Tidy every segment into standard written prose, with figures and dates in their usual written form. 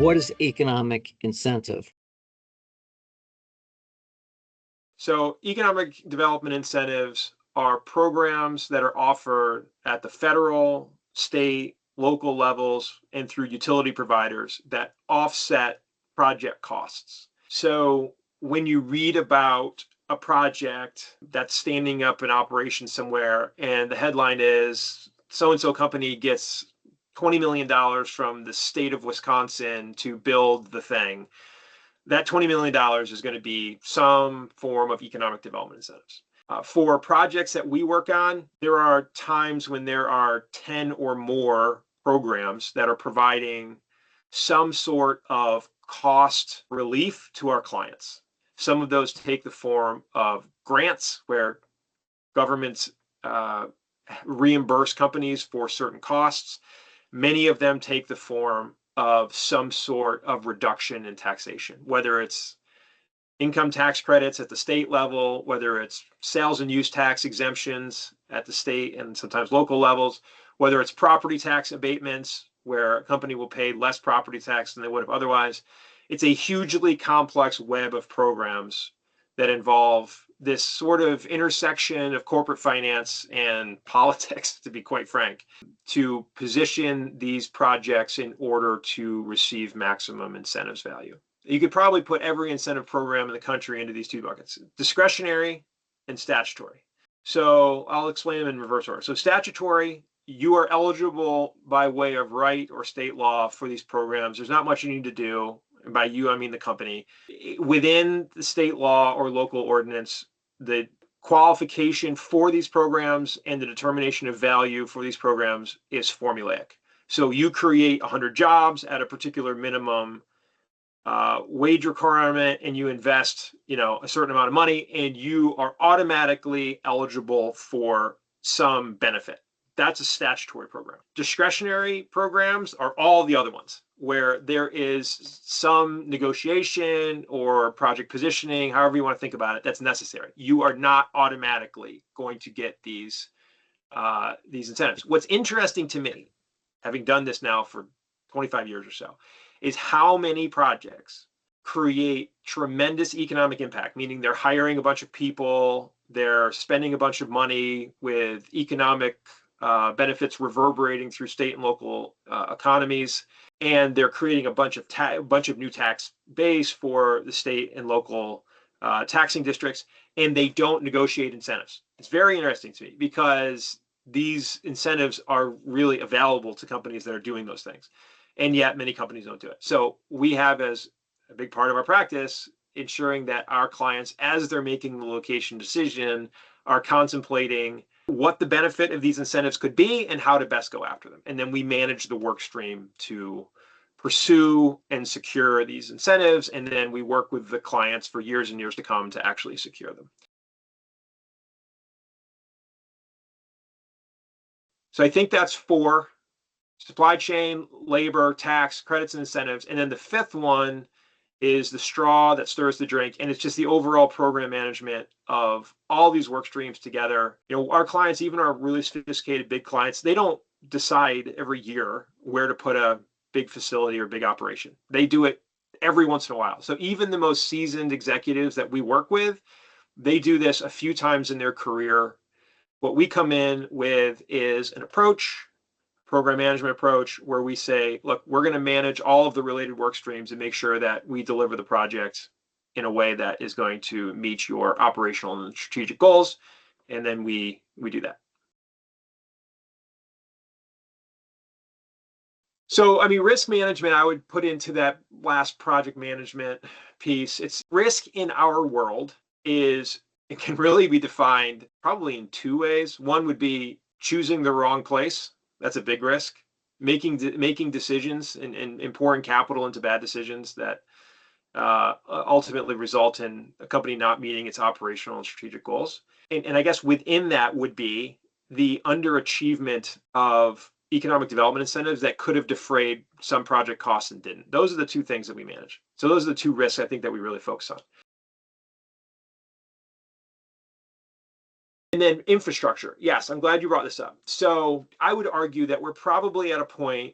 what is economic incentive? So economic development incentives are programs that are offered at the federal, state, local levels and through utility providers that offset project costs. So when you read about a project that's standing up in operation somewhere and the headline is so-and-so company gets $20 million from the state of Wisconsin to build the thing, that $20 million is going to be some form of economic development incentives. For projects that we work on, there are times when there are 10 or more programs that are providing some sort of cost relief to our clients. Some of those take the form of grants where governments reimburse companies for certain costs. Many of them take the form of some sort of reduction in taxation, whether it's income tax credits at the state level, whether it's sales and use tax exemptions at the state and sometimes local levels, whether it's property tax abatements where a company will pay less property tax than they would have otherwise. It's a hugely complex web of programs that involve this sort of intersection of corporate finance and politics, to be quite frank, to position these projects in order to receive maximum incentives value. You could probably put every incentive program in the country into these two buckets: discretionary and statutory. So I'll explain them in reverse order. So statutory, you are eligible by way of right or state law for these programs. There's not much you need to do. And by you, I mean the company. Within the state law or local ordinance, the qualification for these programs and the determination of value for these programs is formulaic. So you create 100 jobs at a particular minimum wage requirement and you invest, a certain amount of money and you are automatically eligible for some benefit. That's a statutory program. Discretionary programs are all the other ones where there is some negotiation or project positioning, however you want to think about it, that's necessary. You are not automatically going to get these incentives. What's interesting to me, having done this now for 25 years or so, is how many projects create tremendous economic impact, meaning they're hiring a bunch of people, they're spending a bunch of money with economic benefits reverberating through state and local economies, and they're creating a bunch of new tax base for the state and local taxing districts, and they don't negotiate incentives. It's very interesting to me because these incentives are really available to companies that are doing those things, and yet many companies don't do it. So we have, as a big part of our practice, ensuring that our clients, as they're making the location decision, are contemplating what the benefit of these incentives could be and how to best go after them. And then we manage the work stream to pursue and secure these incentives. And then we work with the clients for years and years to come to actually secure them. So I think that's 4: supply chain, labor, tax, credits, and incentives. And then the 5th one is the straw that stirs the drink. And it's just the overall program management of all these work streams together. Our clients, even our really sophisticated big clients, they don't decide every year where to put a big facility or big operation. They do it every once in a while. So even the most seasoned executives that we work with, they do this a few times in their career. What we come in with is an approach, program management approach, where we say, look, we're going to manage all of the related work streams and make sure that we deliver the project in a way that is going to meet your operational and strategic goals. And then we do that. So, risk management, I would put into that last project management piece. It's risk in our world it can really be defined probably in 2 ways. One would be choosing the wrong place. That's a big risk. Making decisions and pouring capital into bad decisions that ultimately result in a company not meeting its operational and strategic goals. And I guess within that would be the underachievement of economic development incentives that could have defrayed some project costs and didn't. Those are the 2 things that we manage. So those are the 2 risks I think that we really focus on. And then infrastructure. Yes, I'm glad you brought this up. So I would argue that we're probably at a point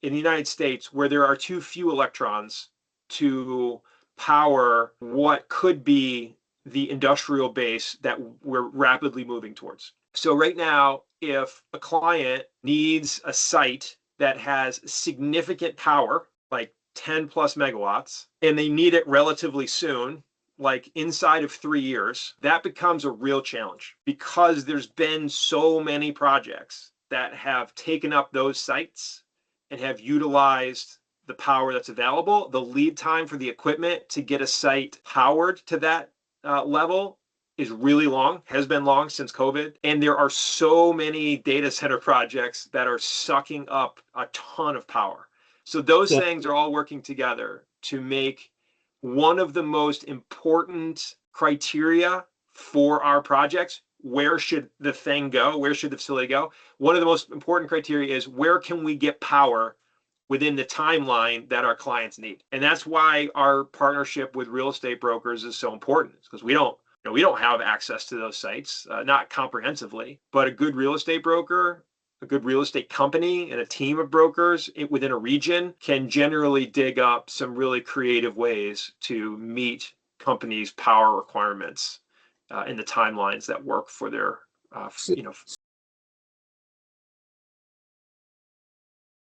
in the United States where there are too few electrons to power what could be the industrial base that we're rapidly moving towards. So right now, if a client needs a site that has significant power, like 10 plus megawatts, and they need it relatively soon, like inside of 3 years, that becomes a real challenge because there's been so many projects that have taken up those sites and have utilized the power that's available. The lead time for the equipment to get a site powered to that level is really long, has been long since COVID. And there are so many data center projects that are sucking up a ton of power. So those So, things are all working together to make one of the most important criteria for our projects. Where should the thing go? Where should the facility go? One of the most important criteria is where can we get power within the timeline that our clients need. And that's why our partnership with real estate brokers is so important, because we don't have access to those sites, not comprehensively, but a good real estate broker, a good real estate company, and a team of brokers within a region can generally dig up some really creative ways to meet companies' power requirements in the timelines that work for their, so,